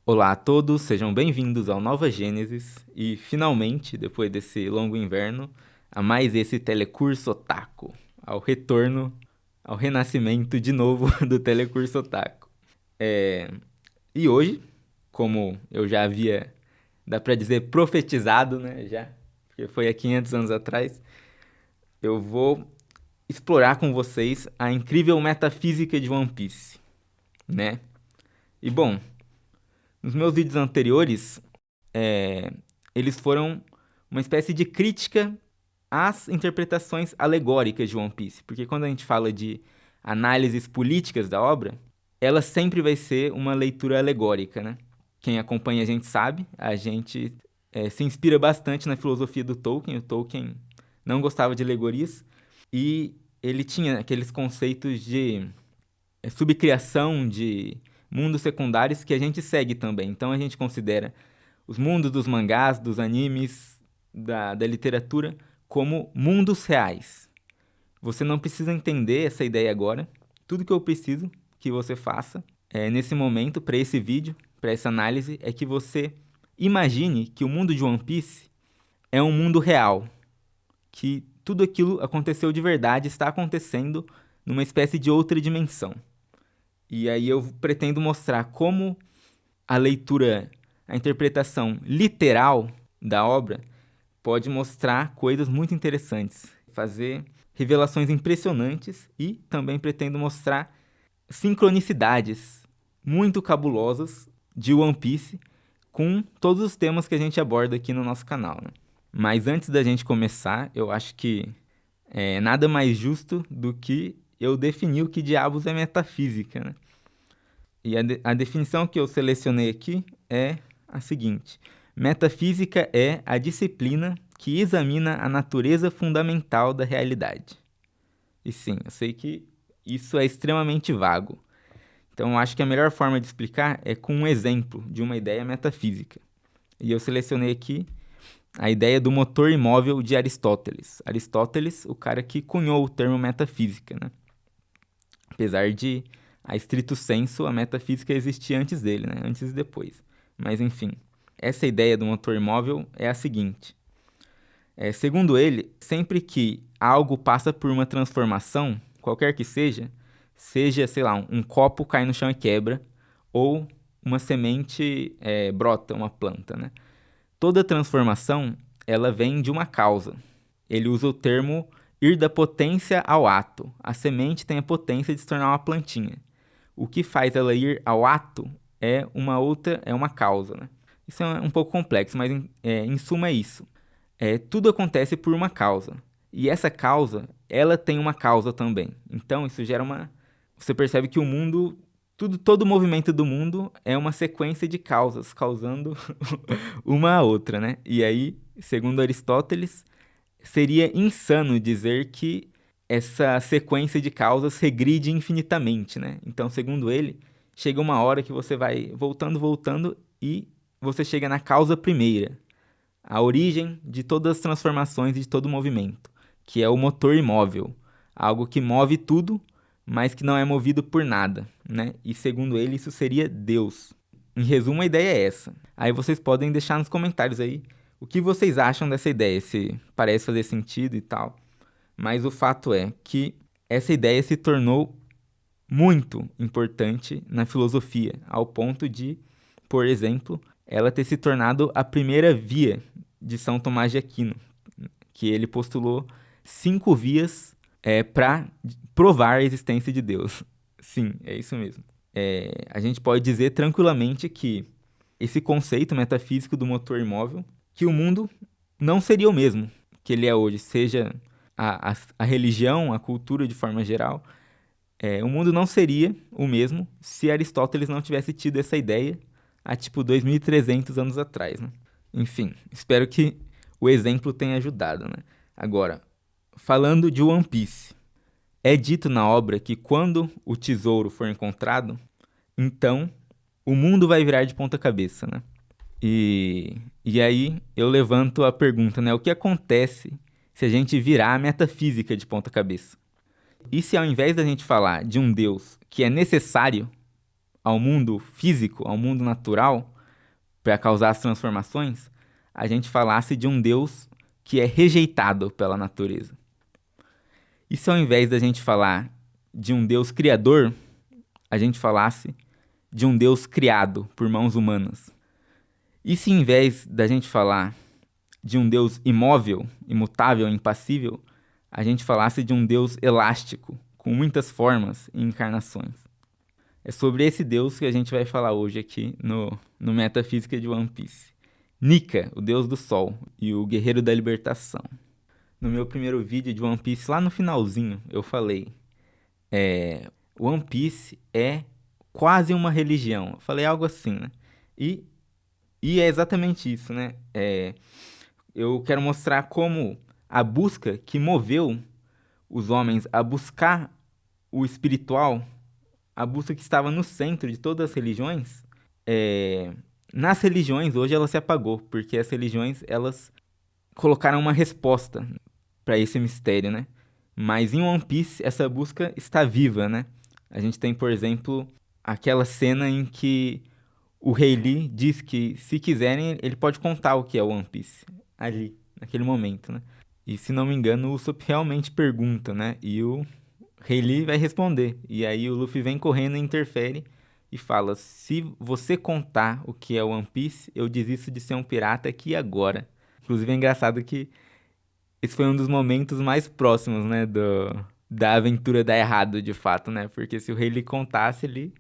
Olá a todos, sejam bem-vindos ao Nova Gênesis e, finalmente, depois desse longo inverno, a mais esse Telecurso Otaku, ao retorno, ao renascimento de novo do Telecurso Otaku. E hoje, como eu já havia, dá pra dizer, profetizado, né, já, porque foi há 500 anos atrás, eu vou explorar com vocês a incrível metafísica de One Piece, né? E bom, nos meus vídeos anteriores, é, eles foram uma espécie de crítica às interpretações alegóricas de One Piece. Porque quando a gente fala de análises políticas da obra, ela sempre vai ser uma leitura alegórica, né? Quem acompanha a gente sabe, a gente se inspira bastante na filosofia do Tolkien. O Tolkien não gostava de alegorias e ele tinha aqueles conceitos de subcriação de mundos secundários que a gente segue também. Então a gente considera os mundos dos mangás, dos animes, da literatura como mundos reais. Você não precisa entender essa ideia agora. Tudo que eu preciso que você faça nesse momento, para esse vídeo, para essa análise, é que você imagine que o mundo de One Piece é um mundo real, que tudo aquilo aconteceu de verdade, está acontecendo numa espécie de outra dimensão. E aí eu pretendo mostrar como a leitura, a interpretação literal da obra pode mostrar coisas muito interessantes, fazer revelações impressionantes e também pretendo mostrar sincronicidades muito cabulosas de One Piece com todos os temas que a gente aborda aqui no nosso canal, né? Mas antes da gente começar, eu acho que nada mais justo do que eu definir o que diabos é metafísica, né? E a definição que eu selecionei aqui é a seguinte: metafísica é a disciplina que examina a natureza fundamental da realidade. E sim, eu sei que isso é extremamente vago. Então, eu acho que a melhor forma de explicar é com um exemplo de uma ideia metafísica. E eu selecionei aqui a ideia do motor imóvel de Aristóteles. Aristóteles, o cara que cunhou o termo metafísica, né? Apesar de, a estrito senso, a metafísica existir antes dele, né? Antes e depois. Mas enfim, essa ideia do motor imóvel é a seguinte. Segundo ele, sempre que algo passa por uma transformação, qualquer que seja, seja, sei lá, um copo cai no chão e quebra, ou uma semente brota, uma planta, né? Toda transformação, ela vem de uma causa. Ele usa o termo ir da potência ao ato. A semente tem a potência de se tornar uma plantinha. O que faz ela ir ao ato é uma outra, é uma causa, né? Isso é um pouco complexo, mas em suma é isso. Tudo acontece por uma causa. E essa causa, ela tem uma causa também. Então isso gera uma. Você percebe que o mundo, todo o movimento do mundo é uma sequência de causas, causando uma a outra, né? E aí, segundo Aristóteles, seria insano dizer que essa sequência de causas regride infinitamente, né? Então, segundo ele, chega uma hora que você vai voltando, voltando e você chega na causa primeira, a origem de todas as transformações e de todo o movimento, que é o motor imóvel, algo que move tudo, mas que não é movido por nada, né? E segundo ele, isso seria Deus. Em resumo, a ideia é essa. Aí vocês podem deixar nos comentários aí o que vocês acham dessa ideia, se parece fazer sentido e tal. Mas o fato é que essa ideia se tornou muito importante na filosofia, ao ponto de, por exemplo, ela ter se tornado a primeira via de São Tomás de Aquino, que ele postulou 5 vias para provar a existência de Deus. Sim, é isso mesmo. A gente pode dizer tranquilamente que esse conceito metafísico do motor imóvel, que o mundo não seria o mesmo que ele é hoje, seja a religião, a cultura de forma geral, o mundo não seria o mesmo se Aristóteles não tivesse tido essa ideia há tipo 2.300 anos atrás, né? Enfim, espero que o exemplo tenha ajudado, né? Agora, falando de One Piece, é dito na obra que quando o tesouro for encontrado, então o mundo vai virar de ponta cabeça, né? E aí eu levanto a pergunta, né? O que acontece se a gente virar a metafísica de ponta cabeça? E se ao invés da gente falar de um Deus que é necessário, ao mundo físico, ao mundo natural, para causar as transformações, a gente falasse de um Deus que é rejeitado pela natureza. E se ao invés da gente falar de um Deus criador, a gente falasse de um Deus criado por mãos humanas? E se em vez da gente falar de um Deus imóvel, imutável, impassível, a gente falasse de um Deus elástico, com muitas formas e encarnações? É sobre esse Deus que a gente vai falar hoje aqui no Metafísica de One Piece. Nika, o Deus do Sol e o Guerreiro da Libertação. No meu primeiro vídeo de One Piece, lá no finalzinho, eu falei: One Piece é quase uma religião. Eu falei algo assim, né? E é exatamente isso, né? Eu quero mostrar como a busca que moveu os homens a buscar o espiritual, a busca que estava no centro de todas as religiões, nas religiões hoje ela se apagou, porque as religiões elas colocaram uma resposta para esse mistério, né? Mas em One Piece essa busca está viva, né? A gente tem, por exemplo, aquela cena em que o Rei Lee diz que, se quiserem, ele pode contar o que é One Piece ali, naquele momento, né? E se não me engano, o Usopp realmente pergunta, né? E o Rei Lee vai responder. E aí o Luffy vem correndo e interfere e fala: se você contar o que é One Piece, eu desisto de ser um pirata aqui e agora. Inclusive é engraçado que esse foi um dos momentos mais próximos, né, da aventura dar errado, de fato, né? Porque se o Rei Lee contasse, ele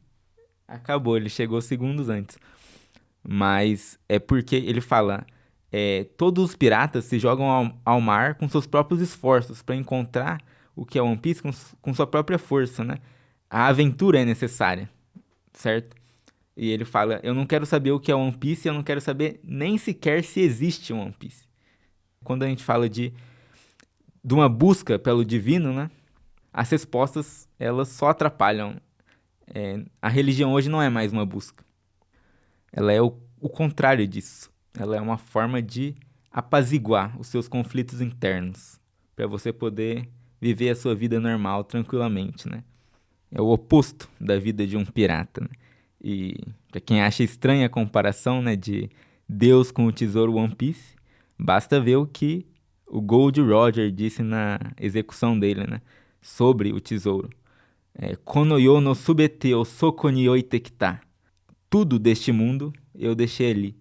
acabou, ele chegou segundos antes. Mas é porque ele fala: todos os piratas se jogam ao mar com seus próprios esforços para encontrar o que é One Piece com sua própria força, né? A aventura é necessária, certo? E ele fala: eu não quero saber o que é One Piece, eu não quero saber nem sequer se existe One Piece. Quando a gente fala de uma busca pelo divino, né? As respostas, elas só atrapalham. A religião hoje não é mais uma busca. Ela é o contrário disso. Ela é uma forma de apaziguar os seus conflitos internos, para você poder viver a sua vida normal, tranquilamente, né? É o oposto da vida de um pirata, né? E para quem acha estranha a comparação, né, de Deus com o tesouro One Piece, basta ver o que o Gold Roger disse na execução dele, né, sobre o tesouro. Kono yo no subete o soko ni oitekita. Tudo deste mundo eu deixei ali.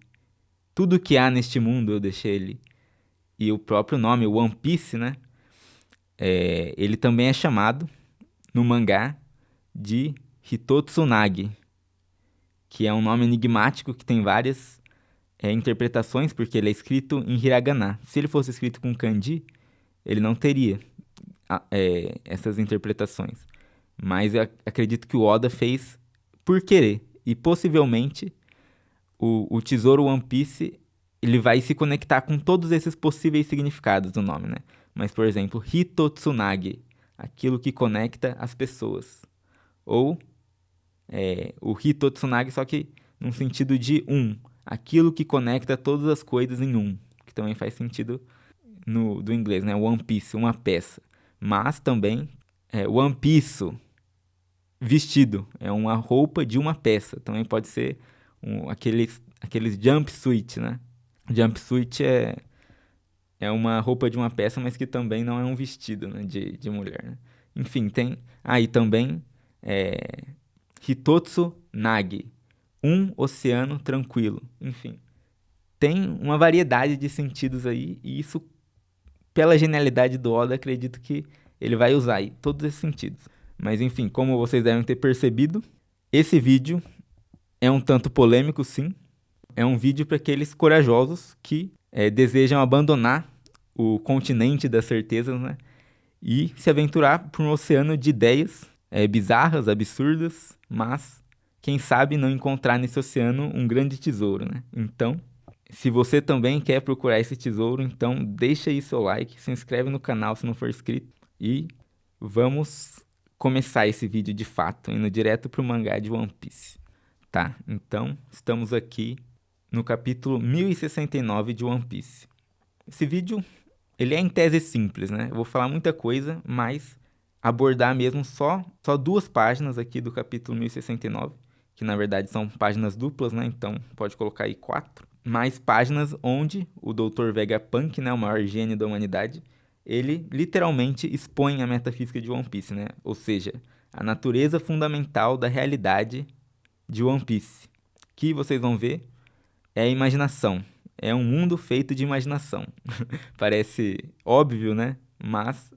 Tudo que há neste mundo eu deixei ali. E o próprio nome, One Piece, né, ele também é chamado no mangá de Hitotsunagi, que é um nome enigmático que tem várias interpretações, porque ele é escrito em hiragana. Se ele fosse escrito com kanji, ele não teria essas interpretações. Mas eu acredito que o Oda fez por querer. E possivelmente o tesouro One Piece ele vai se conectar com todos esses possíveis significados do nome, né? Mas, por exemplo, Hitotsunagi, aquilo que conecta as pessoas. Ou o Hitotsunagi, só que no sentido de aquilo que conecta todas as coisas em que também faz sentido do inglês, né? One Piece, uma peça. Mas também One Piece, vestido, é uma roupa de uma peça. Também pode ser aqueles jumpsuit, né? Jumpsuit é uma roupa de uma peça, mas que também não é um vestido, né, de mulher, né? Enfim, tem aí também Hitotsu Nagi, um oceano tranquilo. Enfim, tem uma variedade de sentidos aí, e isso, pela genialidade do Oda, acredito que ele vai usar aí todos esses sentidos. Mas enfim, como vocês devem ter percebido, esse vídeo é um tanto polêmico, sim. É um vídeo para aqueles corajosos que desejam abandonar o continente das certezas, né? E se aventurar por um oceano de ideias bizarras, absurdas, mas quem sabe não encontrar nesse oceano um grande tesouro, né? Então, se você também quer procurar esse tesouro, então deixa aí seu like, se inscreve no canal se não for inscrito e vamos começar esse vídeo de fato, indo direto pro mangá de One Piece. Tá, então estamos aqui no capítulo 1069 de One Piece. Esse vídeo, ele é em tese simples, né? Eu vou falar muita coisa, mas abordar mesmo só 2 páginas aqui do capítulo 1069 que na verdade são páginas duplas, né? Então pode colocar aí 4. Mais páginas onde o Dr. Vegapunk, né, o maior gênio da humanidade, ele literalmente expõe a metafísica de One Piece, né? Ou seja, a natureza fundamental da realidade de One Piece. Que vocês vão ver é a imaginação. É um mundo feito de imaginação. Parece óbvio, né? Mas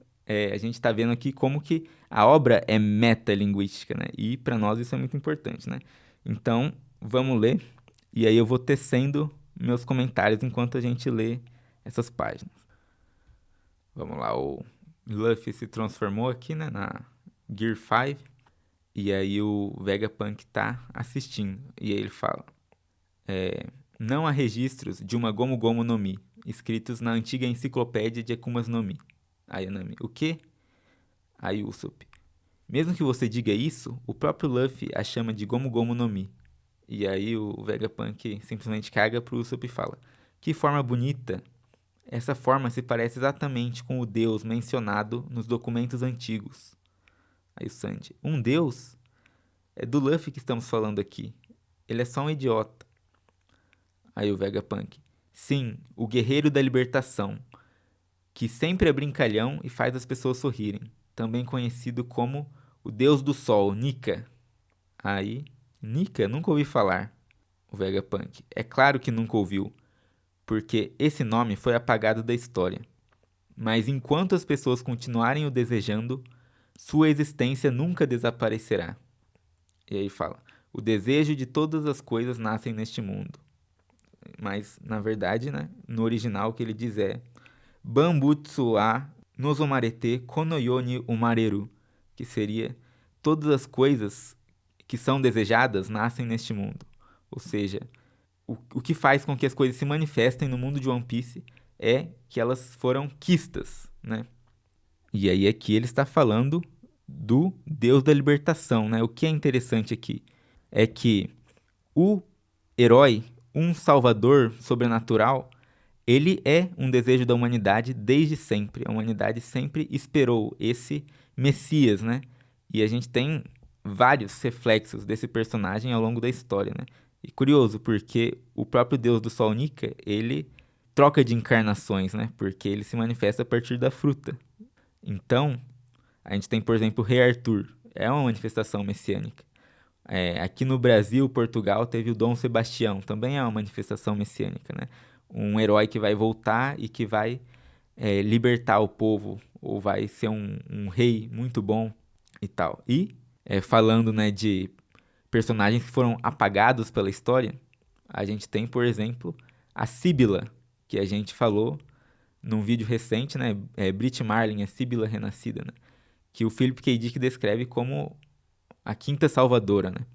a gente está vendo aqui como que a obra é metalinguística, né? E para nós isso é muito importante, né? Então, vamos ler. E aí eu vou tecendo meus comentários enquanto a gente lê essas páginas. Vamos lá, o Luffy se transformou aqui, né, na Gear 5. E aí o Vegapunk tá assistindo. E aí ele fala: não há registros de uma Gomu Gomu no Mi, escritos na antiga enciclopédia de Akumas no Mi. Aí a Nami: o quê? Aí o Usopp: mesmo que você diga isso, o próprio Luffy a chama de Gomu Gomu no Mi. E aí o Vegapunk simplesmente caga pro Usopp e fala: que forma bonita! Essa forma se parece exatamente com o deus mencionado nos documentos antigos. Aí o Sanji: um deus? É do Luffy que estamos falando aqui. Ele é só um idiota. Aí o Vegapunk: sim, o guerreiro da libertação, que sempre é brincalhão e faz as pessoas sorrirem. Também conhecido como o deus do sol, Nika. Aí, Nika? Nunca ouvi falar. O Vegapunk: é claro que nunca ouviu, porque esse nome foi apagado da história. Mas enquanto as pessoas continuarem o desejando, sua existência nunca desaparecerá. E aí fala: o desejo de todas as coisas nascem neste mundo. Mas, na verdade, né, no original o que ele diz é Bambutsu wa nozomarete konoyoni umareru, que seria todas as coisas que são desejadas nascem neste mundo. Ou seja, o que faz com que as coisas se manifestem no mundo de One Piece é que elas foram quistas, né? E aí aqui ele está falando do Deus da libertação, né? O que é interessante aqui é que o herói, um salvador sobrenatural, ele é um desejo da humanidade desde sempre. A humanidade sempre esperou esse Messias, né? E a gente tem vários reflexos desse personagem ao longo da história, né? E curioso, porque o próprio Deus do Sol Nika, ele troca de encarnações, né? Porque ele se manifesta a partir da fruta. Então, a gente tem, por exemplo, o Rei Arthur. É uma manifestação messiânica. Aqui no Brasil, Portugal, teve o Dom Sebastião. Também é uma manifestação messiânica, né? Um herói que vai voltar e que vai libertar o povo, ou vai ser um rei muito bom e tal. E, falando, né, de personagens que foram apagados pela história, a gente tem, por exemplo, a Síbila, que a gente falou num vídeo recente, né? Brit Marlin, a Síbila renascida, né? Que o Philip K. Dick descreve como a quinta salvadora, né?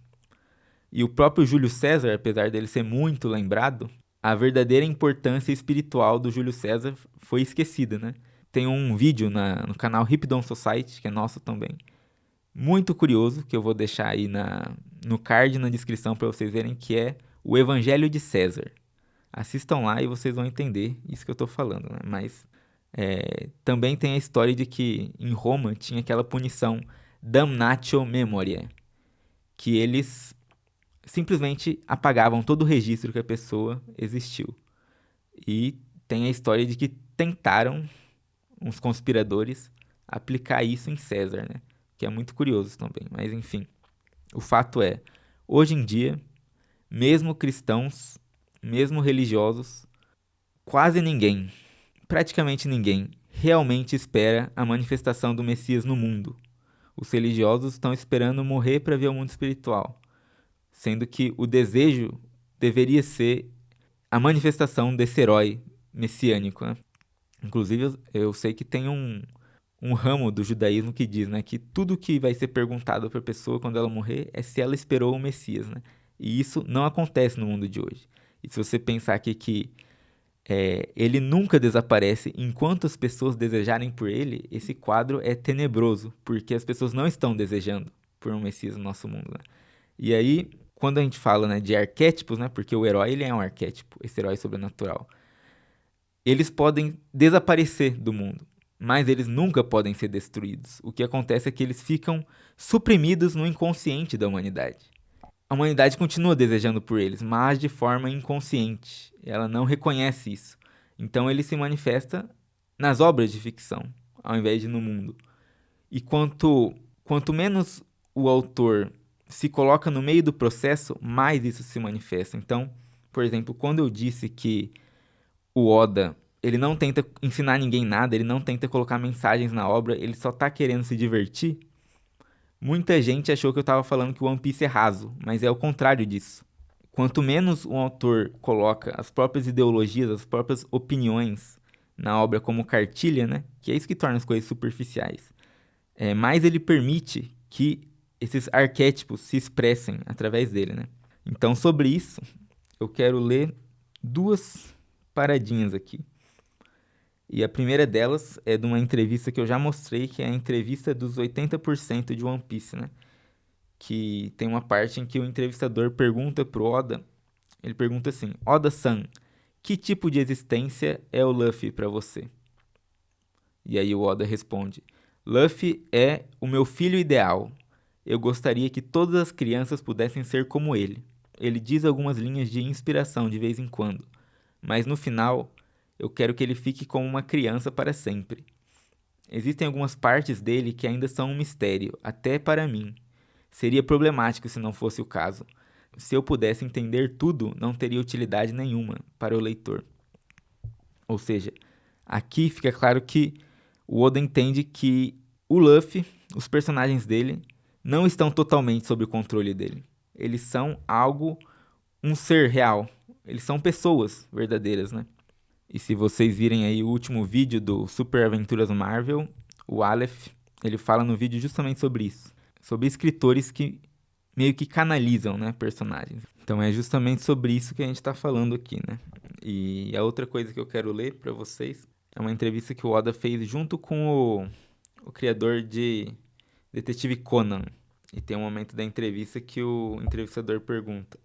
E o próprio Júlio César, apesar dele ser muito lembrado, a verdadeira importância espiritual do Júlio César foi esquecida, né? Tem um vídeo no canal Hippodon Society, que é nosso também, muito curioso, que eu vou deixar aí no card, na descrição, para vocês verem, que é o Evangelho de César. Assistam lá e vocês vão entender isso que eu estou falando, né? Mas também tem a história de que em Roma tinha aquela punição damnatio memoriae, que eles simplesmente apagavam todo o registro que a pessoa existiu. E tem a história de que tentaram uns conspiradores aplicar isso em César, né? Que é muito curioso também. Mas enfim, o fato é, hoje em dia, mesmo cristãos, mesmo religiosos, quase ninguém, praticamente ninguém, realmente espera a manifestação do Messias no mundo. Os religiosos estão esperando morrer para ver o mundo espiritual, sendo que o desejo deveria ser a manifestação desse herói messiânico, né? Inclusive, eu sei que tem um ramo do judaísmo que diz, né, que tudo que vai ser perguntado para a pessoa quando ela morrer é se ela esperou o Messias, né? E isso não acontece no mundo de hoje. E se você pensar aqui que ele nunca desaparece enquanto as pessoas desejarem por ele, esse quadro é tenebroso, porque as pessoas não estão desejando por um Messias no nosso mundo, né? E aí, quando a gente fala, né, de arquétipos, né, porque o herói ele é um arquétipo, esse herói sobrenatural, eles podem desaparecer do mundo, mas eles nunca podem ser destruídos. O que acontece é que eles ficam suprimidos no inconsciente da humanidade. a humanidade continua desejando por eles, mas de forma inconsciente. Ela não reconhece isso. Então ele se manifesta nas obras de ficção, ao invés de no mundo. E quanto menos o autor se coloca no meio do processo, mais isso se manifesta. Então, por exemplo, quando eu disse que o Oda, ele não tenta ensinar ninguém nada, ele não tenta colocar mensagens na obra, ele só tá querendo se divertir, muita gente achou que eu tava falando que o One Piece é raso, mas é o contrário disso. Quanto menos um autor coloca as próprias ideologias, as próprias opiniões na obra como cartilha, né? Que é isso que torna as coisas superficiais. Mais ele permite que esses arquétipos se expressem através dele, né? Então, sobre isso, eu quero ler duas paradinhas aqui. E a primeira delas é de uma entrevista que eu já mostrei, que é a entrevista dos 80% de One Piece, né? Que tem uma parte em que o entrevistador pergunta pro Oda, ele pergunta assim: Oda-san, que tipo de existência é o Luffy pra você? E aí o Oda responde: Luffy é o meu filho ideal. Eu gostaria que todas as crianças pudessem ser como ele. Ele diz algumas linhas de inspiração de vez em quando, mas no final, eu quero que ele fique como uma criança para sempre. Existem algumas partes dele que ainda são um mistério, até para mim. Seria problemático se não fosse o caso. Se eu pudesse entender tudo, não teria utilidade nenhuma para o leitor. Ou seja, aqui fica claro que o Oda entende que o Luffy, os personagens dele, não estão totalmente sob o controle dele. Eles são algo, um ser real. Eles são pessoas verdadeiras, né? E se vocês virem aí o último vídeo do Super Aventuras Marvel, o Aleph, ele fala no vídeo justamente sobre isso. Sobre escritores que meio que canalizam, né, personagens. Então é justamente sobre isso que a gente está falando aqui, né? E a outra coisa que eu quero ler para vocês é uma entrevista que o Oda fez junto com o criador de Detetive Conan. E tem um momento da entrevista que o entrevistador pergunta: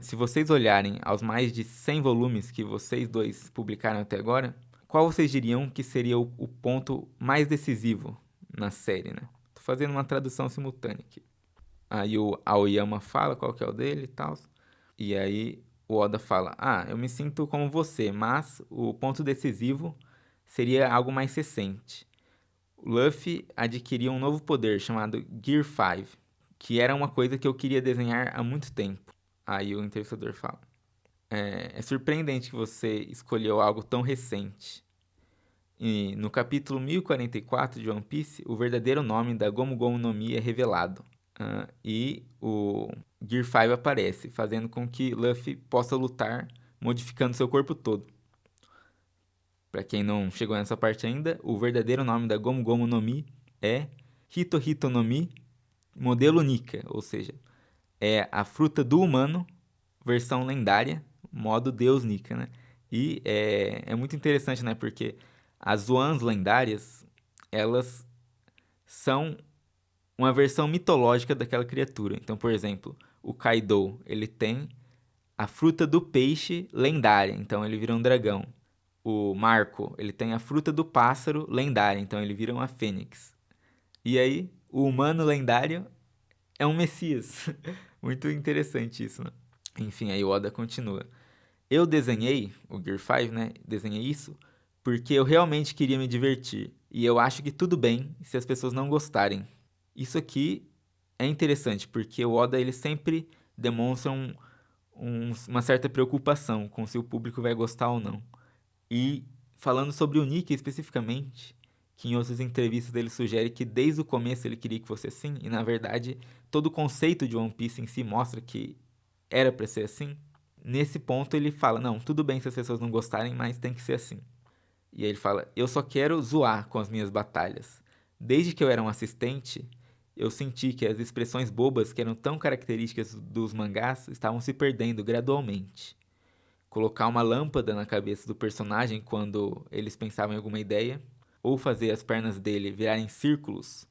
se vocês olharem aos mais de 100 volumes que vocês dois publicaram até agora, qual vocês diriam que seria o ponto mais decisivo na série, né? Tô fazendo uma tradução simultânea aqui. Aí o Aoyama fala qual que é o dele e tal. E aí o Oda fala: ah, eu me sinto como você, mas o ponto decisivo seria algo mais recente. O Luffy adquiriu um novo poder chamado Gear 5, que era uma coisa que eu queria desenhar há muito tempo. Aí o entrevistador fala: é surpreendente que você escolheu algo tão recente. E no capítulo 1044 de One Piece, o verdadeiro nome da Gomu Gomu no Mi é revelado. E o Gear 5 aparece, fazendo com que Luffy possa lutar, modificando seu corpo todo. Para quem não chegou nessa parte ainda, o verdadeiro nome da Gomu Gomu no Mi é Hito Hito no Mi modelo Nika, ou seja, é a fruta do humano, versão lendária, modo Deus Nika, né? E é muito interessante, né? Porque as Zoans lendárias, elas são uma versão mitológica daquela criatura. Então, por exemplo, o Kaido, ele tem a fruta do peixe lendária, então ele vira um dragão. O Marco, ele tem a fruta do pássaro lendária, então ele vira uma fênix. E aí, o humano lendário é um messias. Muito interessante isso, né? Enfim, aí o Oda continua. Eu desenhei o Gear 5, né? Desenhei isso porque eu realmente queria me divertir. E eu acho que tudo bem se as pessoas não gostarem. Isso aqui é interessante porque o Oda ele sempre demonstra uma certa preocupação com se o público vai gostar ou não. E falando sobre o Nick especificamente, que em outras entrevistas ele sugere que desde o começo ele queria que fosse assim, e na verdade todo o conceito de One Piece em si mostra que era para ser assim. Nesse ponto ele fala: não, tudo bem se as pessoas não gostarem, mas tem que ser assim. E aí ele fala: eu só quero zoar com as minhas batalhas. Desde que eu era um assistente, eu senti que as expressões bobas que eram tão características dos mangás estavam se perdendo gradualmente. Colocar uma lâmpada na cabeça do personagem quando eles pensavam em alguma ideia, ou fazer as pernas dele virarem círculos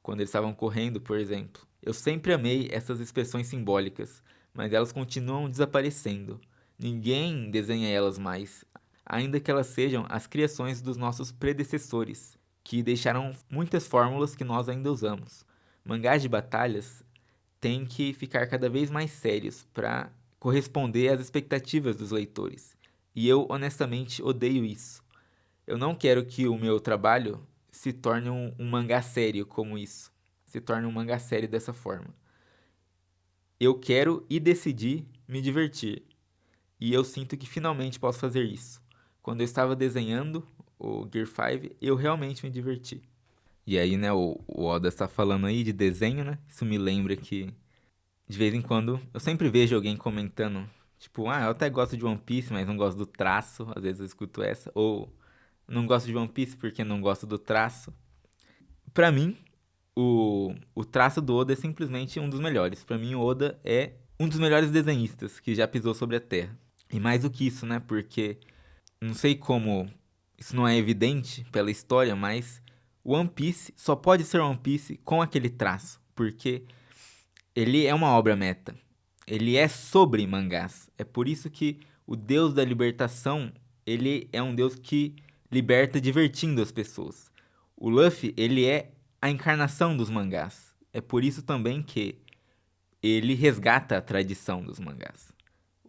quando eles estavam correndo, por exemplo. Eu sempre amei essas expressões simbólicas, mas elas continuam desaparecendo. Ninguém desenha elas mais, ainda que elas sejam as criações dos nossos predecessores, que deixaram muitas fórmulas que nós ainda usamos. Mangás de batalhas têm que ficar cada vez mais sérios para corresponder às expectativas dos leitores. E eu, honestamente, odeio isso. Eu não quero que o meu trabalho se torne um mangá sério como isso. Se torne um mangá sério dessa forma. Eu quero e decidi me divertir. E eu sinto que finalmente posso fazer isso. Quando eu estava desenhando o Gear 5, eu realmente me diverti. E aí, né, o Oda está falando aí de desenho, né? Isso me lembra que, de vez em quando, eu sempre vejo alguém comentando, tipo, eu até gosto de One Piece, mas não gosto do traço. Às vezes eu escuto essa. Ou, não gosto de One Piece porque não gosto do traço. Pra mim, o traço do Oda é simplesmente um dos melhores. Pra mim, o Oda é um dos melhores desenhistas que já pisou sobre a Terra. E mais do que isso, né? Porque não sei como isso não é evidente pela história, mas One Piece só pode ser One Piece com aquele traço, porque ele é uma obra meta. Ele é sobre mangás. É por isso que o Deus da libertação, ele é um Deus que liberta divertindo as pessoas. O Luffy, ele é a encarnação dos mangás. É por isso também que ele resgata a tradição dos mangás.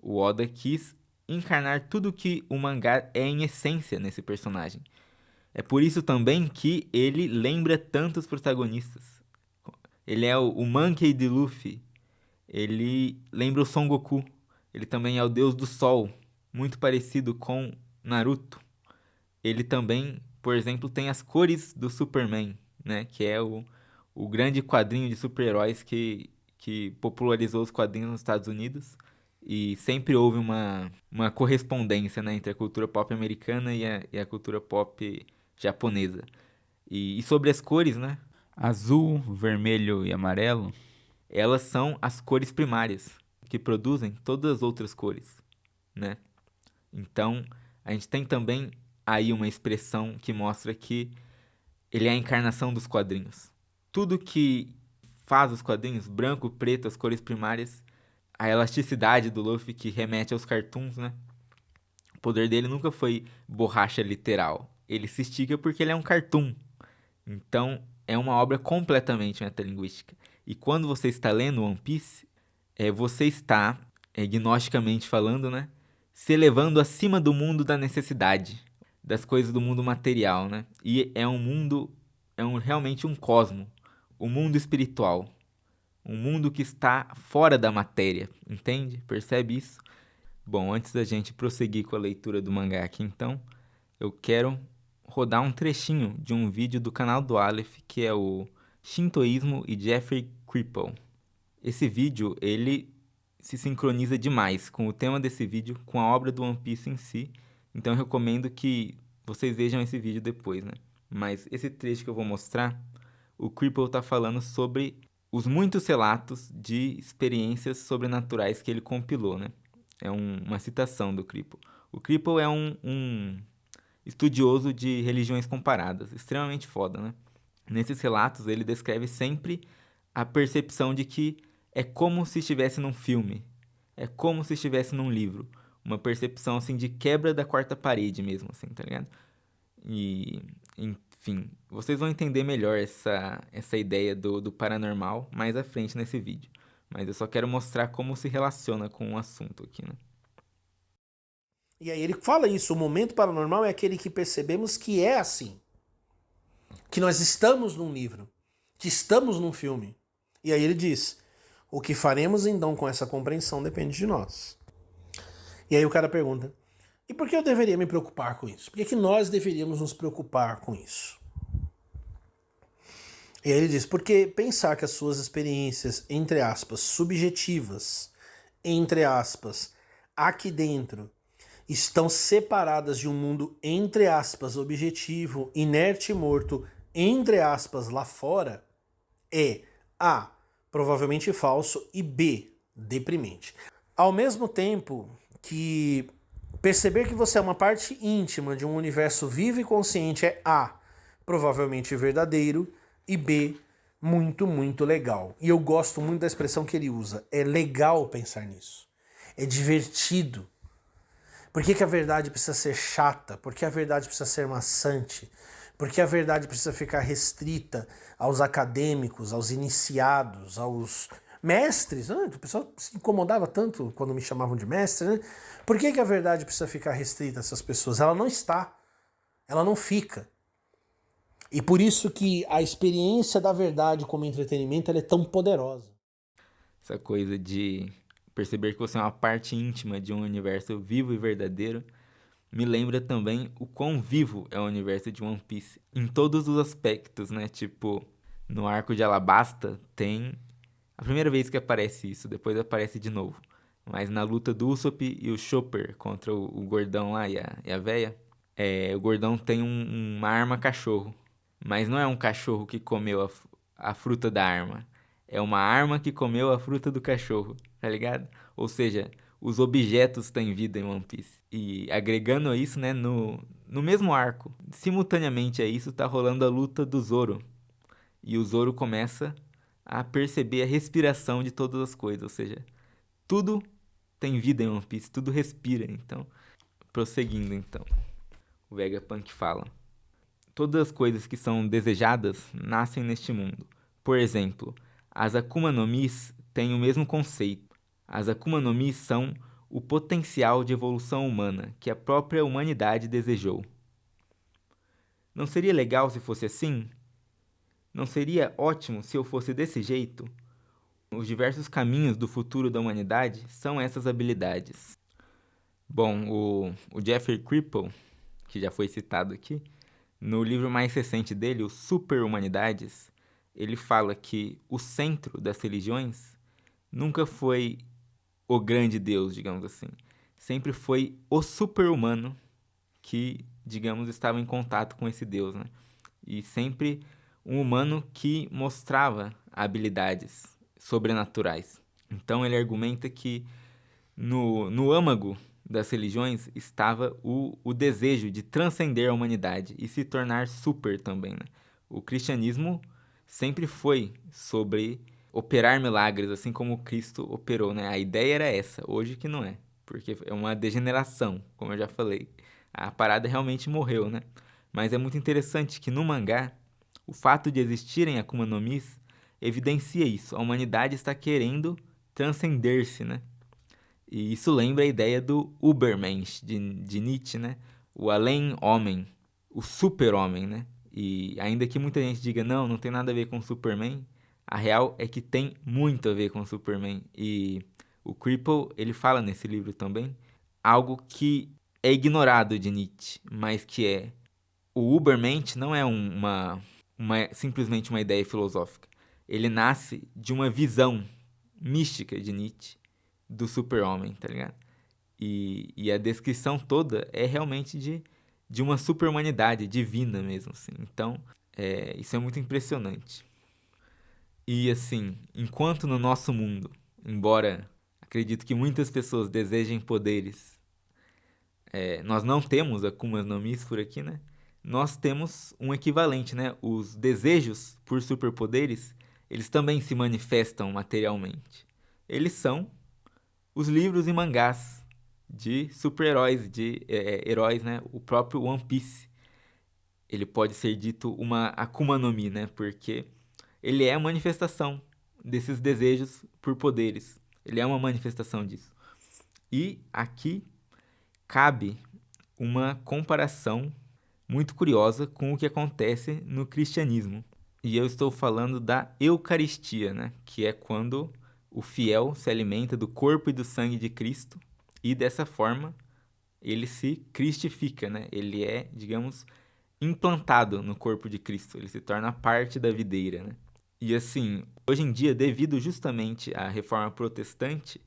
O Oda quis encarnar tudo que o mangá é em essência nesse personagem. É por isso também que ele lembra tantos protagonistas. Ele é o Monkey de Luffy. Ele lembra o Son Goku. Ele também é o deus do sol, muito parecido com Naruto. Ele também, por exemplo, tem as cores do Superman, né? Que é o grande quadrinho de super-heróis que popularizou os quadrinhos nos Estados Unidos. E sempre houve uma correspondência, né, entre a cultura pop americana e a cultura pop japonesa. E sobre as cores, né? Azul, vermelho e amarelo, elas são as cores primárias que produzem todas as outras cores, né? Então, a gente tem também aí uma expressão que mostra que ele é a encarnação dos quadrinhos. Tudo que faz os quadrinhos, branco, preto, as cores primárias, a elasticidade do Luffy que remete aos cartoons, né? O poder dele nunca foi borracha literal. Ele se estica porque ele é um cartoon. Então, é uma obra completamente metalinguística. E quando você está lendo One Piece, você está, gnosticamente falando, né? Se elevando acima do mundo da necessidade, das coisas do mundo material, né? E é um mundo, realmente um cosmo, o mundo espiritual, um mundo que está fora da matéria, entende? Percebe isso? Bom, antes da gente prosseguir com a leitura do mangá aqui, então, eu quero rodar um trechinho de um vídeo do canal do Aleph, que é o Shintoísmo e Jeffrey Kripal. Esse vídeo, ele se sincroniza demais com o tema desse vídeo, com a obra do One Piece em si, então eu recomendo que vocês vejam esse vídeo depois, né? Mas esse trecho que eu vou mostrar, o Kripal está falando sobre os muitos relatos de experiências sobrenaturais que ele compilou, né? É uma citação do Kripal. O Kripal é um estudioso de religiões comparadas, extremamente foda, né? Nesses relatos, ele descreve sempre a percepção de que é como se estivesse num filme, é como se estivesse num livro, uma percepção assim de quebra da quarta parede mesmo, assim, tá ligado? E, enfim, vocês vão entender melhor essa ideia do paranormal mais à frente nesse vídeo. Mas eu só quero mostrar como se relaciona com o assunto aqui, né? E aí ele fala isso, o momento paranormal é aquele que percebemos que é assim. Que nós estamos num livro, que estamos num filme. E aí ele diz, o que faremos então com essa compreensão depende de nós. E aí o cara pergunta, e por que eu deveria me preocupar com isso? Por que nós deveríamos nos preocupar com isso? E aí ele diz, porque pensar que as suas experiências, entre aspas, subjetivas, entre aspas, aqui dentro, estão separadas de um mundo, entre aspas, objetivo, inerte e morto, entre aspas, lá fora, é A, provavelmente falso, e B, deprimente. Ao mesmo tempo que perceber que você é uma parte íntima de um universo vivo e consciente é A, provavelmente verdadeiro, e B, muito, muito legal. E eu gosto muito da expressão que ele usa. É legal pensar nisso. É divertido. Por que a verdade precisa ser chata? Por que a verdade precisa ser maçante? Por que a verdade precisa ficar restrita aos acadêmicos, aos iniciados, aos Mestres, né? O pessoal se incomodava tanto quando me chamavam de mestre, né? Por que a verdade precisa ficar restrita a essas pessoas? Ela não está, ela não fica. E por isso que a experiência da verdade como entretenimento ela é tão poderosa. Essa coisa de perceber que você é uma parte íntima de um universo vivo e verdadeiro me lembra também o quão vivo é o universo de One Piece em todos os aspectos, né? Tipo, no arco de Alabasta tem a primeira vez que aparece isso, depois aparece de novo. Mas na luta do Usopp e o Chopper contra o gordão lá e a véia, o gordão tem uma arma cachorro. Mas não é um cachorro que comeu a fruta da arma. É uma arma que comeu a fruta do cachorro, tá ligado? Ou seja, os objetos têm vida em One Piece. E agregando a isso, né, no mesmo arco, simultaneamente a isso, tá rolando a luta do Zoro. E o Zoro começa a perceber a respiração de todas as coisas. Ou seja, tudo tem vida em One Piece, tudo respira. Então, prosseguindo então, o Vegapunk fala: todas as coisas que são desejadas nascem neste mundo. Por exemplo, as Akuma no Mis têm o mesmo conceito. As Akuma no Mi são o potencial de evolução humana que a própria humanidade desejou. Não seria legal se fosse assim? Não seria ótimo se eu fosse desse jeito? Os diversos caminhos do futuro da humanidade são essas habilidades. Bom, o Jeffrey Kripal, que já foi citado aqui, no livro mais recente dele, o Super Humanidades, ele fala que o centro das religiões nunca foi o grande Deus, digamos assim. Sempre foi o super-humano que, digamos, estava em contato com esse Deus, né? E sempre um humano que mostrava habilidades sobrenaturais. Então ele argumenta que no âmago das religiões estava o desejo de transcender a humanidade e se tornar super também, né? O cristianismo sempre foi sobre operar milagres, assim como Cristo operou, né? A ideia era essa, hoje que não é, porque é uma degeneração, como eu já falei. A parada realmente morreu, né? Mas é muito interessante que no mangá, o fato de existirem Akuma no Mis evidencia isso. A humanidade está querendo transcender-se, né? E isso lembra a ideia do Übermensch, de Nietzsche, né? O além-homem, o super-homem, né? E ainda que muita gente diga, não, não tem nada a ver com Superman, a real é que tem muito a ver com Superman. E o Kripal, ele fala nesse livro também, algo que é ignorado de Nietzsche, mas que é o Übermensch não é simplesmente uma ideia filosófica. Ele nasce de uma visão mística de Nietzsche do super-homem, tá ligado? E a descrição toda é realmente de uma super-humanidade divina mesmo, assim. Então, isso é muito impressionante. E, assim, enquanto no nosso mundo, embora acredito que muitas pessoas desejem poderes, nós não temos Akumas no Mis por aqui, né? Nós temos um equivalente, né? Os desejos por superpoderes, eles também se manifestam materialmente. Eles são os livros e mangás de super-heróis, de heróis, né? O próprio One Piece. Ele pode ser dito uma Akuma no Mi, né? Porque ele é a manifestação desses desejos por poderes. Ele é uma manifestação disso. E aqui cabe uma comparação muito curiosa com o que acontece no cristianismo. E eu estou falando da Eucaristia, né? Que é quando o fiel se alimenta do corpo e do sangue de Cristo e dessa forma ele se cristifica, né? Ele é, digamos, implantado no corpo de Cristo, ele se torna parte da videira, né? E assim, hoje em dia, devido justamente à reforma protestante,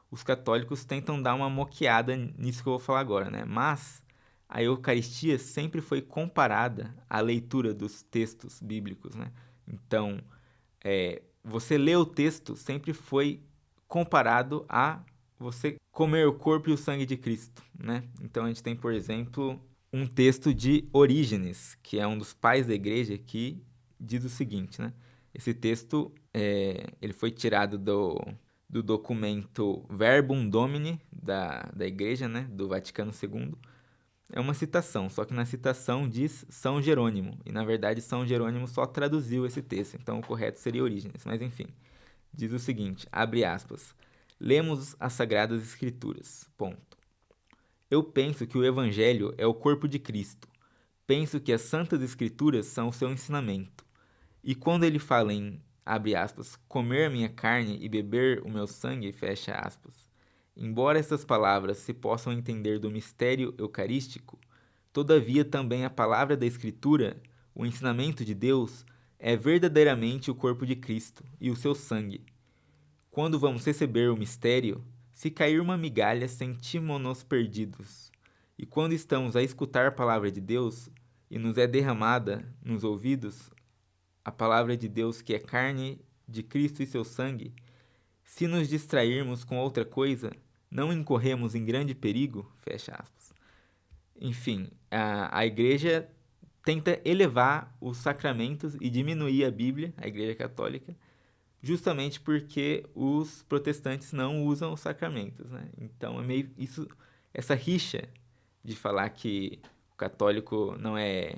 os católicos tentam dar uma moqueada nisso que eu vou falar agora, né? Mas a Eucaristia sempre foi comparada à leitura dos textos bíblicos, né? Então, você ler o texto sempre foi comparado a você comer o corpo e o sangue de Cristo, né? Então a gente tem, por exemplo, um texto de Orígenes, que é um dos pais da igreja, que diz o seguinte, né? Esse texto ele foi tirado do documento Verbum Domini da igreja, né? Do Vaticano II. É uma citação, só que na citação diz São Jerônimo, e na verdade São Jerônimo só traduziu esse texto, então o correto seria Orígenes, mas enfim. diz o seguinte, abre aspas, lemos as Sagradas Escrituras, ponto. Eu penso que o Evangelho é o corpo de Cristo. Penso que as Santas Escrituras são o seu ensinamento. E quando ele fala em, abre aspas, comer a minha carne e beber o meu sangue, fecha aspas, embora essas palavras se possam entender do mistério eucarístico, todavia também a palavra da Escritura, o ensinamento de Deus, é verdadeiramente o corpo de Cristo e o seu sangue. Quando vamos receber o mistério, se cair uma migalha, sentimos-nos perdidos. E quando estamos a escutar a palavra de Deus e nos é derramada nos ouvidos, a palavra de Deus que é carne de Cristo e seu sangue, se nos distrairmos com outra coisa, não incorremos em grande perigo? Fecha aspas. Enfim, a igreja tenta elevar os sacramentos e diminuir a Bíblia, a igreja católica, justamente porque os protestantes não usam os sacramentos, né? Então é meio isso, essa rixa de falar que o católico não é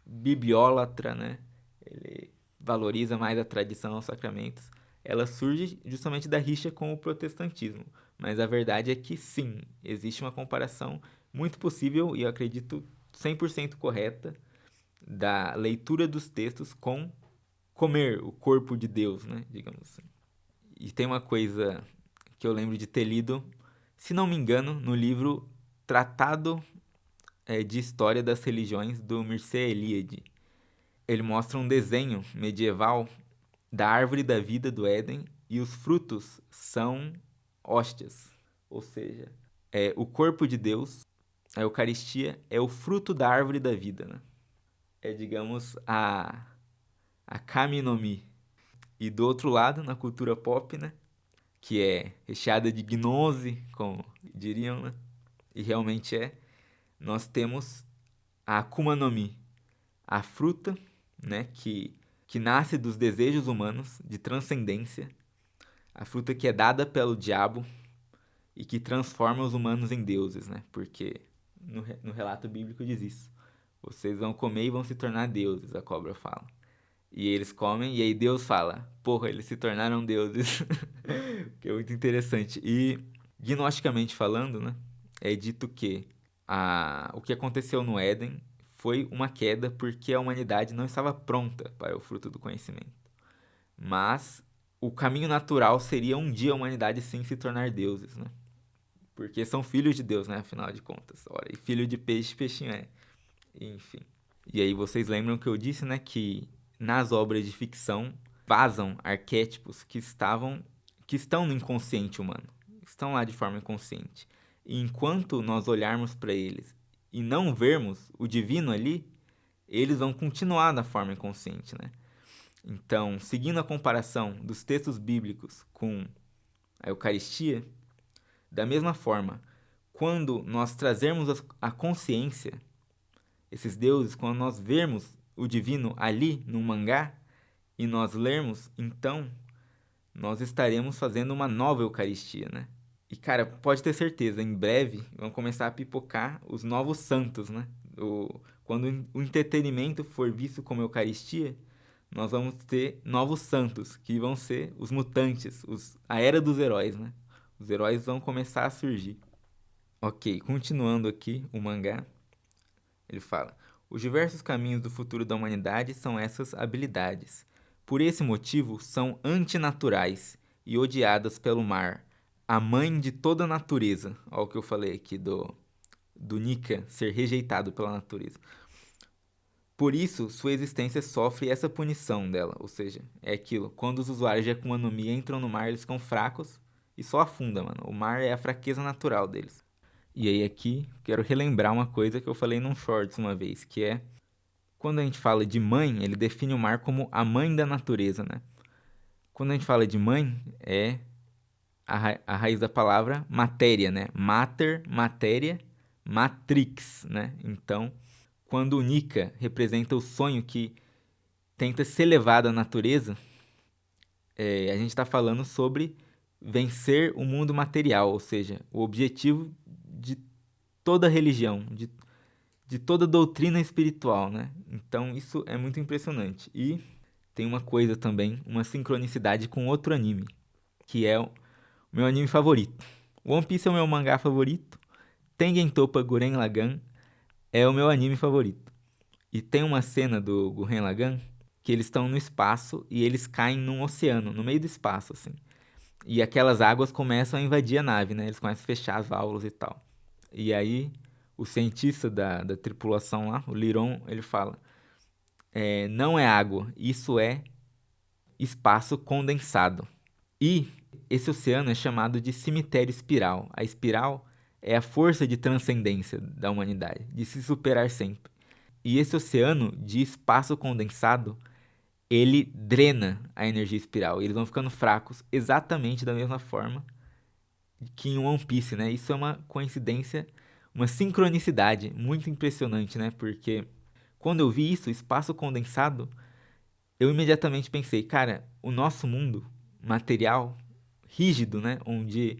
bibliólatra, né? Ele valoriza mais a tradição aos sacramentos. Ela surge justamente da rixa com o protestantismo. Mas a verdade é que sim, existe uma comparação muito possível e eu acredito 100% correta da leitura dos textos com comer o corpo de Deus, né, digamos assim. E tem uma coisa que eu lembro de ter lido, se não me engano, no livro Tratado de História das Religiões do Mircea Eliade. Ele mostra um desenho medieval da árvore da vida do Éden e os frutos são hóstias, ou seja, é o corpo de Deus, a Eucaristia é o fruto da árvore da vida, né? É, digamos, a kami no mi. E do outro lado, na cultura pop, né, que é recheada de gnose, como diriam, né? E realmente é, nós temos a Akuma no Mi, a fruta, né, que nasce dos desejos humanos de transcendência, a fruta que é dada pelo diabo e que transforma os humanos em deuses, né? Porque no relato bíblico diz isso. Vocês vão comer e vão se tornar deuses, a cobra fala. E eles comem, e aí Deus fala: porra, eles se tornaram deuses. Que é muito interessante. E, gnosticamente falando, né, é dito que o que aconteceu no Éden foi uma queda porque a humanidade não estava pronta para o fruto do conhecimento. Mas o caminho natural seria um dia a humanidade sim se tornar deuses, né? Porque são filhos de Deus, né? Afinal de contas. Ora, e filho de peixe, peixinho é. Enfim. E aí vocês lembram que eu disse, né, que nas obras de ficção vazam arquétipos que estão no inconsciente humano, estão lá de forma inconsciente. E enquanto nós olharmos para eles e não vermos o divino ali, eles vão continuar na forma inconsciente, né? Então, seguindo a comparação dos textos bíblicos com a Eucaristia, da mesma forma, quando nós trazermos a consciência esses deuses, quando nós vermos o divino ali no mangá e nós lermos, então nós estaremos fazendo uma nova Eucaristia, né? E cara, pode ter certeza, em breve vão começar a pipocar os novos santos, né? Quando o entretenimento for visto como Eucaristia, nós vamos ter novos santos, que vão ser os mutantes, a era dos heróis, né? Os heróis vão começar a surgir. Ok, continuando aqui o mangá. Ele fala: os diversos caminhos do futuro da humanidade são essas habilidades. Por esse motivo, são antinaturais e odiadas pelo mar, a mãe de toda a natureza. Olha o que eu falei aqui do Nika ser rejeitado pela natureza. Por isso, sua existência sofre essa punição dela, ou seja, é aquilo, quando os usuários de Akuma no Mi entram no mar, eles ficam fracos e só afunda, mano. O mar é a fraqueza natural deles. E aí aqui, quero relembrar uma coisa que eu falei num shorts uma vez, que é, quando a gente fala de mãe, ele define o mar como a mãe da natureza, né? Quando a gente fala de mãe, é a raiz da palavra matéria, né? Mater, matéria, matrix, né? Então, quando o Nika representa o sonho que tenta se elevar da natureza, a gente está falando sobre vencer o mundo material, ou seja, o objetivo de toda religião, de toda doutrina espiritual, né? Então isso é muito impressionante. E tem uma coisa também, uma sincronicidade com outro anime, que é o meu anime favorito. One Piece é o meu mangá favorito, Tengen Toppa Gurren Lagann é o meu anime favorito. E tem uma cena do Gurren Lagann que eles estão no espaço e eles caem num oceano, no meio do espaço, assim. E aquelas águas começam a invadir a nave, né? Eles começam a fechar as válvulas e tal. E aí, o cientista da tripulação lá, o Liron, ele fala: não é água, isso é espaço condensado. E esse oceano é chamado de cemitério espiral. A espiral é a força de transcendência da humanidade, de se superar sempre. E esse oceano de espaço condensado, ele drena a energia espiral. E eles vão ficando fracos exatamente da mesma forma que em One Piece, né? Isso é uma coincidência, uma sincronicidade muito impressionante, né? Porque quando eu vi isso, espaço condensado, eu imediatamente pensei, cara, o nosso mundo material, rígido, né? Onde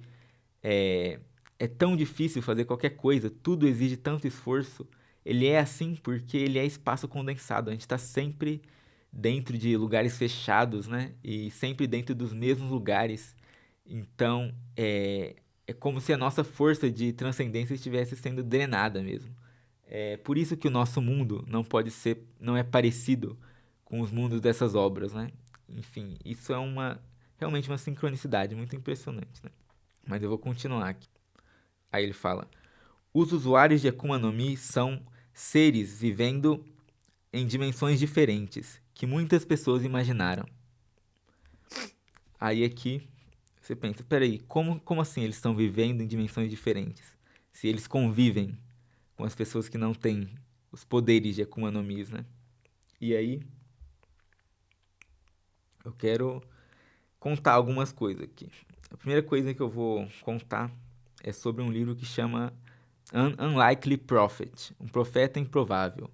é, é tão difícil fazer qualquer coisa, tudo exige tanto esforço. Ele é assim porque ele é espaço condensado. A gente está sempre dentro de lugares fechados, né? E sempre dentro dos mesmos lugares. Então, é como se a nossa força de transcendência estivesse sendo drenada mesmo. É por isso que o nosso mundo não pode ser, não é parecido com os mundos dessas obras, né? Enfim, isso é realmente uma sincronicidade muito impressionante, né? Mas eu vou continuar aqui. Aí ele fala: os usuários de Akuma no Mi são seres vivendo em dimensões diferentes que muitas pessoas imaginaram. Aí aqui você pensa, peraí, como assim eles estão vivendo em dimensões diferentes? Se eles convivem com as pessoas que não têm os poderes de Akuma no Mi, né? E aí eu quero contar algumas coisas aqui. A primeira coisa que eu vou contar é sobre um livro que chama An Unlikely Prophet, um profeta improvável,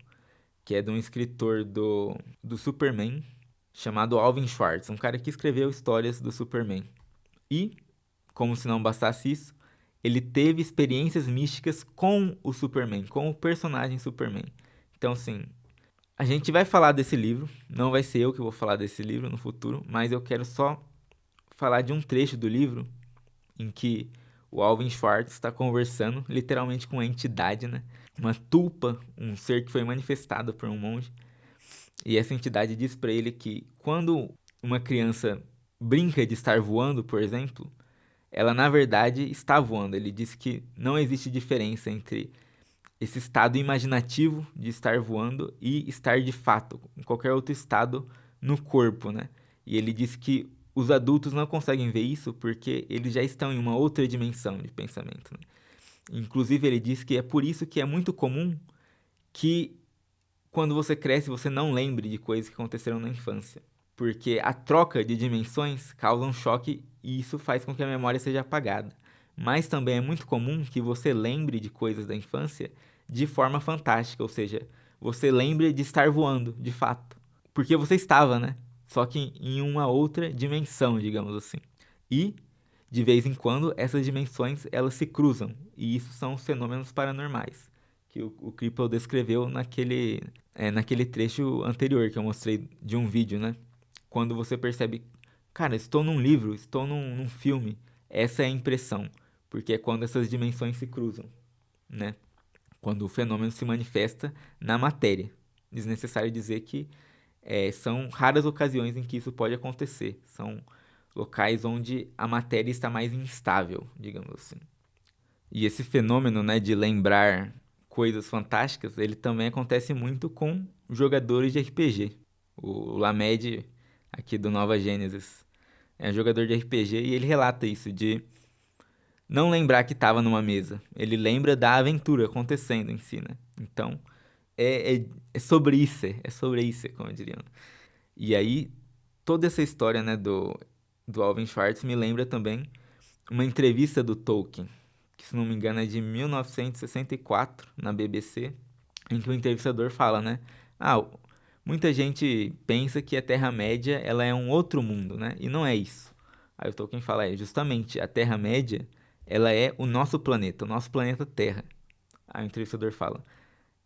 que é de um escritor do Superman chamado Alvin Schwartz, um cara que escreveu histórias do Superman. E, como se não bastasse isso, ele teve experiências místicas com o Superman, com o personagem Superman. Então, assim, a gente vai falar desse livro, não vai ser eu que vou falar desse livro no futuro, mas eu quero só falar de um trecho do livro em que o Alvin Schwartz está conversando literalmente com uma entidade, né? Uma tulpa, um ser que foi manifestado por um monge. E essa entidade diz para ele que quando uma criança brinca de estar voando, por exemplo, ela na verdade está voando. Ele diz que não existe diferença entre esse estado imaginativo de estar voando e estar de fato, em qualquer outro estado no corpo, né? E ele diz que os adultos não conseguem ver isso porque eles já estão em uma outra dimensão de pensamento, né? Inclusive, ele diz que é por isso que é muito comum que quando você cresce você não lembre de coisas que aconteceram na infância. Porque a troca de dimensões causa um choque e isso faz com que a memória seja apagada. Mas também é muito comum que você lembre de coisas da infância de forma fantástica, ou seja, você lembre de estar voando, de fato. Porque você estava, né? Só que em uma outra dimensão, digamos assim. E, de vez em quando, essas dimensões elas se cruzam. E isso são os fenômenos paranormais que o Kripal descreveu naquele trecho anterior que eu mostrei de um vídeo, né? Quando você percebe, cara, estou num livro, estou num filme. Essa é a impressão, porque é quando essas dimensões se cruzam, né? Quando o fenômeno se manifesta na matéria. Desnecessário dizer que são raras ocasiões em que isso pode acontecer. São locais onde a matéria está mais instável, digamos assim. E esse fenômeno, né, de lembrar coisas fantásticas, ele também acontece muito com jogadores de RPG. O Lamed, aqui do Nova Gênesis, é um jogador de RPG e ele relata isso, de não lembrar que estava numa mesa. Ele lembra da aventura acontecendo em si, né? Então, é sobre isso, como diriam. E aí, toda essa história, né, do Alvin Schwartz me lembra também uma entrevista do Tolkien, que se não me engano é de 1964, na BBC, em que o entrevistador fala, né? Ah, muita gente pensa que a Terra-média ela é um outro mundo, né? E não é isso. Aí o Tolkien fala, justamente, a Terra-média ela é o nosso planeta Terra. Aí o entrevistador fala,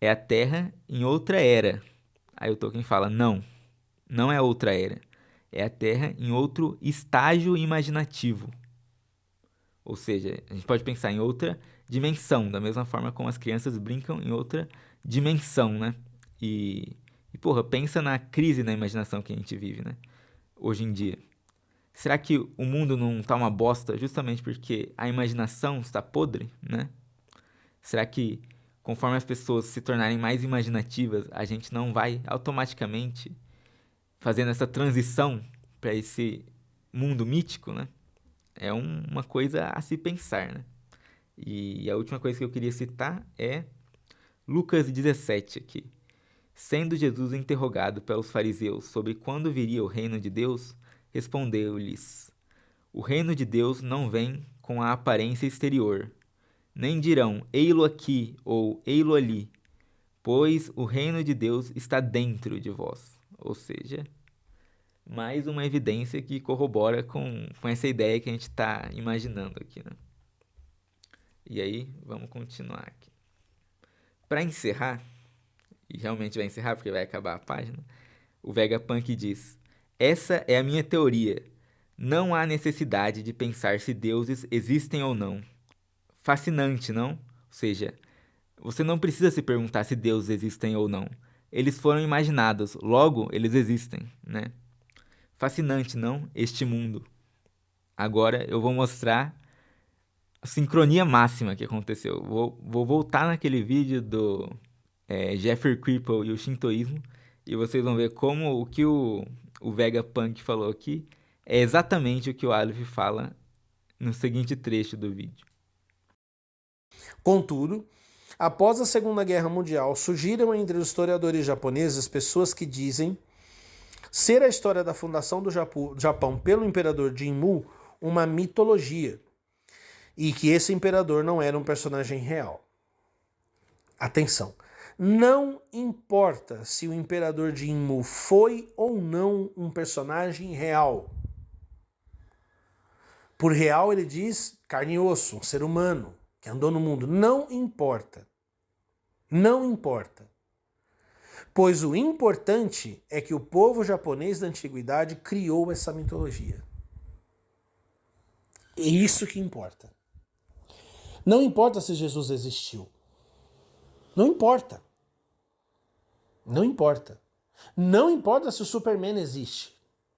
é a Terra em outra era. Aí o Tolkien fala, não, Não é outra era. É a Terra em outro estágio imaginativo. Ou seja, a gente pode pensar em outra dimensão, da mesma forma como as crianças brincam em outra dimensão, né? Porra, pensa na crise na imaginação que a gente vive, né? Hoje em dia. Será que o mundo não tá uma bosta justamente porque a imaginação está podre, né? Será que conforme as pessoas se tornarem mais imaginativas, a gente não vai automaticamente fazendo essa transição para esse mundo mítico, né? É uma coisa a se pensar, né? E a última coisa que eu queria citar é Lucas 17 aqui. Sendo Jesus interrogado pelos fariseus sobre quando viria o reino de Deus, respondeu-lhes: O reino de Deus não vem com a aparência exterior, nem dirão ei-lo aqui ou ei-lo ali, pois o reino de Deus está dentro de vós. Ou seja, mais uma evidência que corrobora com essa ideia que a gente está imaginando aqui, né? E aí, vamos continuar aqui. Para encerrar, e realmente vai encerrar porque vai acabar a página, o Vegapunk diz: Essa é a minha teoria. Não há necessidade de pensar se deuses existem ou não. Fascinante, não? Ou seja, você não precisa se perguntar se deuses existem ou não. Eles foram imaginados, logo eles existem, né? Fascinante, não? Este mundo. Agora eu vou mostrar a sincronia máxima que aconteceu. Vou voltar naquele vídeo do Jeffrey Kripal e o Shintoísmo e vocês vão ver como o que o Vegapunk falou aqui é exatamente o que o Aleph fala no seguinte trecho do vídeo. Contudo, após a Segunda Guerra Mundial, surgiram entre os historiadores japoneses pessoas que dizem ser a história da fundação do Japão pelo imperador Jinmu uma mitologia e que esse imperador não era um personagem real. Atenção! Não importa se o imperador Jinmu foi ou não um personagem real. Por real ele diz carne e osso, um ser humano que andou no mundo. Não importa. Não importa. Pois o importante é que o povo japonês da antiguidade criou essa mitologia. É isso que importa. Não importa se Jesus existiu. Não importa. Não importa. Não importa se o Superman existe.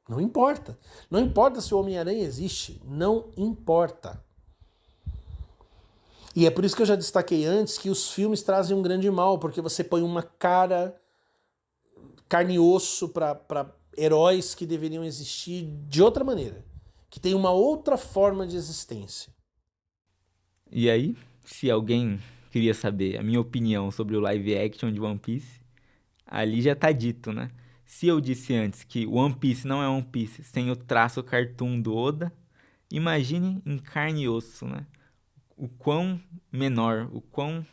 Não importa. Não importa se o Homem-Aranha existe. Não importa. E é por isso que eu já destaquei antes que os filmes trazem um grande mal, porque você põe uma carne e osso para heróis que deveriam existir de outra maneira, que tem uma outra forma de existência. E aí, se alguém queria saber a minha opinião sobre o live action de One Piece, ali já tá dito, né? Se eu disse antes que One Piece não é One Piece sem o traço cartoon do Oda, imagine em carne e osso, né? O quão menor, o quão...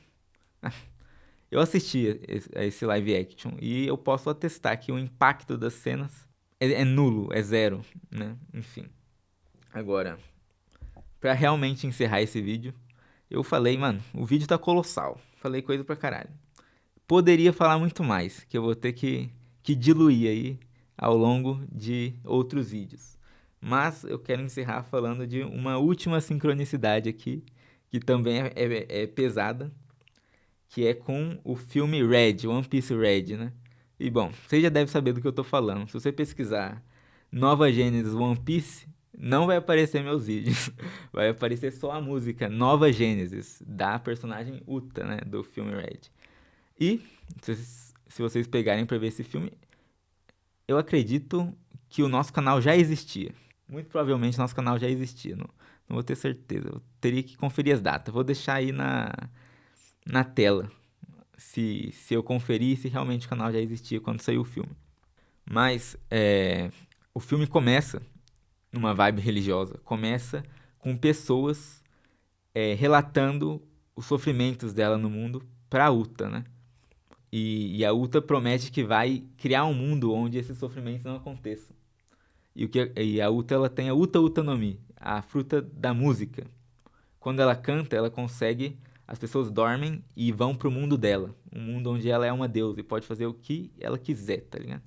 Eu assisti a esse live action e eu posso atestar que o impacto das cenas é nulo, é zero, né? Enfim. Agora, pra realmente encerrar esse vídeo, eu falei, mano, o vídeo tá colossal. Falei coisa pra caralho. Poderia falar muito mais, que eu vou ter que diluir aí ao longo de outros vídeos. Mas eu quero encerrar falando de uma última sincronicidade aqui, que também é pesada, que é com o filme Red, One Piece Red, né? E bom, você já deve saber do que eu tô falando. Se você pesquisar Nova Gênesis One Piece, não vai aparecer meus vídeos. Vai aparecer só a música Nova Gênesis, da personagem Uta, né? Do filme Red. E, se vocês pegarem pra ver esse filme, eu acredito que o nosso canal já existia. Muito provavelmente nosso canal já existia. Não vou ter certeza. Eu teria que conferir as datas. Vou deixar aí na tela. Se eu conferir se realmente o canal já existia quando saiu o filme. Mas o filme começa numa vibe religiosa. Começa com pessoas relatando os sofrimentos dela no mundo pra Uta, né? E a Uta promete que vai criar um mundo onde esses sofrimentos não aconteçam. E a Uta ela tem a Uta Uta no Mi, a fruta da música. Quando ela canta, ela consegue. As pessoas dormem e vão pro mundo dela. Um mundo onde ela é uma deusa e pode fazer o que ela quiser, tá ligado?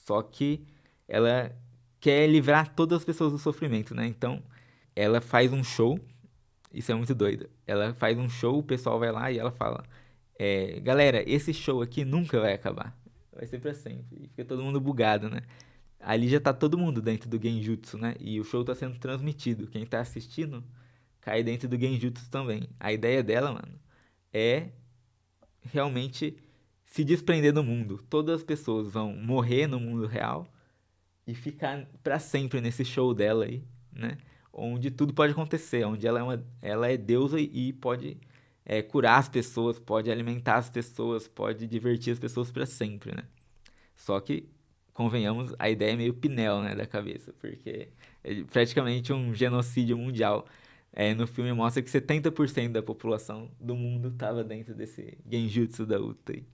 Só que ela quer livrar todas as pessoas do sofrimento, né? Então, ela faz um show, isso é muito doido. Ela faz um show, o pessoal vai lá e ela fala: galera, esse show aqui nunca vai acabar. Vai ser pra sempre. E fica todo mundo bugado, né? Ali já tá todo mundo dentro do Genjutsu, né? E o show tá sendo transmitido. Quem tá assistindo cai dentro do Genjutsu também. A ideia dela, mano, é realmente se desprender do mundo. Todas as pessoas vão morrer no mundo real e ficar pra sempre nesse show dela aí, né? Onde tudo pode acontecer, onde ela é deusa e pode curar as pessoas, pode alimentar as pessoas, pode divertir as pessoas pra sempre, né? Só que, convenhamos, a ideia é meio Pinel, né, da cabeça, porque é praticamente um genocídio mundial. No filme mostra que 70% da população do mundo estava dentro desse genjutsu da Uta aí.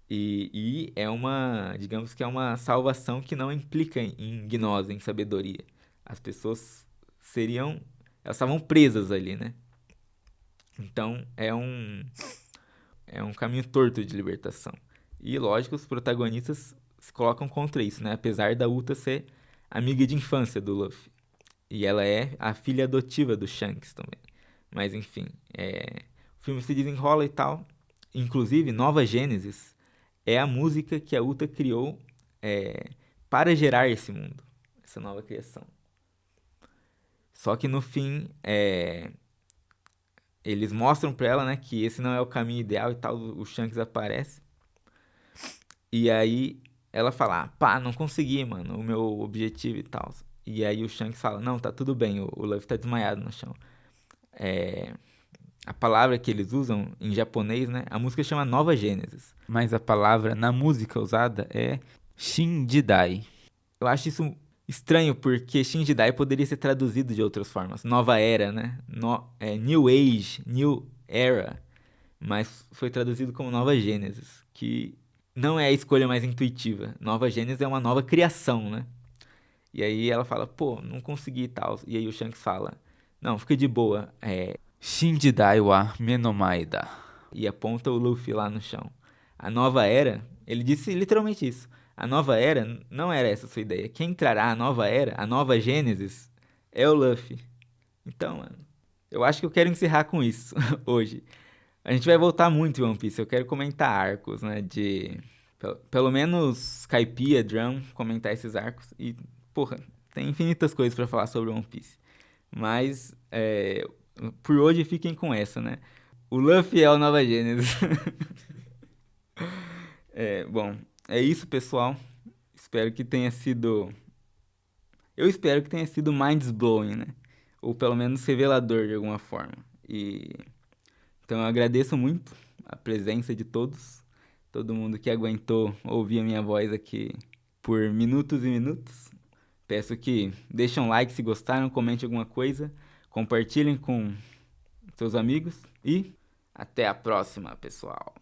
E é uma, digamos que é uma salvação que não implica em gnose, em sabedoria. As pessoas elas estavam presas ali, né? Então é um caminho torto de libertação. E lógico, os protagonistas se colocam contra isso, né? Apesar da Uta ser amiga de infância do Luffy. E ela é a filha adotiva do Shanks também. Mas enfim, o filme se desenrola e tal. Inclusive, Nova Gênesis é a música que a Uta criou para gerar esse mundo, essa nova criação. Só que no fim, eles mostram pra ela, né, que esse não é o caminho ideal e tal. O Shanks aparece. E aí ela fala: pá, não consegui, mano, o meu objetivo e tal. E aí o Shanks fala: não, tá tudo bem, o Luffy tá desmaiado no chão. A palavra que eles usam em japonês, né? A música chama Nova Gênesis, mas a palavra na música usada é Shinjidai. Eu acho isso estranho porque Shinjidai poderia ser traduzido de outras formas. Nova Era, né? New Age, New Era. Mas foi traduzido como Nova Gênesis, que não é a escolha mais intuitiva. Nova Gênesis é uma nova criação, né? E aí ela fala: pô, não consegui e tal. E aí o Shanks fala: não, fica de boa. Shinjidai wa Menomaida. E aponta o Luffy lá no chão. A nova era, ele disse literalmente isso. A nova era não era essa a sua ideia. Quem trará a nova era, a nova Gênesis, é o Luffy. Então, mano, eu acho que eu quero encerrar com isso hoje. A gente vai voltar muito em One Piece. Eu quero comentar arcos, né? Pelo menos Skypiea, Drum, comentar esses arcos. E, porra, tem infinitas coisas pra falar sobre One Piece. Mas, por hoje fiquem com essa, né? O Luffy é o Nova Gênesis. Bom, é isso, pessoal. Espero que tenha sido. Eu espero que tenha sido mind-blowing, né? Ou pelo menos revelador de alguma forma. Então eu agradeço muito a presença de todos. Todo mundo que aguentou ouvir a minha voz aqui por minutos e minutos. Peço que deixem um like se gostaram, comente alguma coisa, compartilhem com seus amigos e até a próxima, pessoal.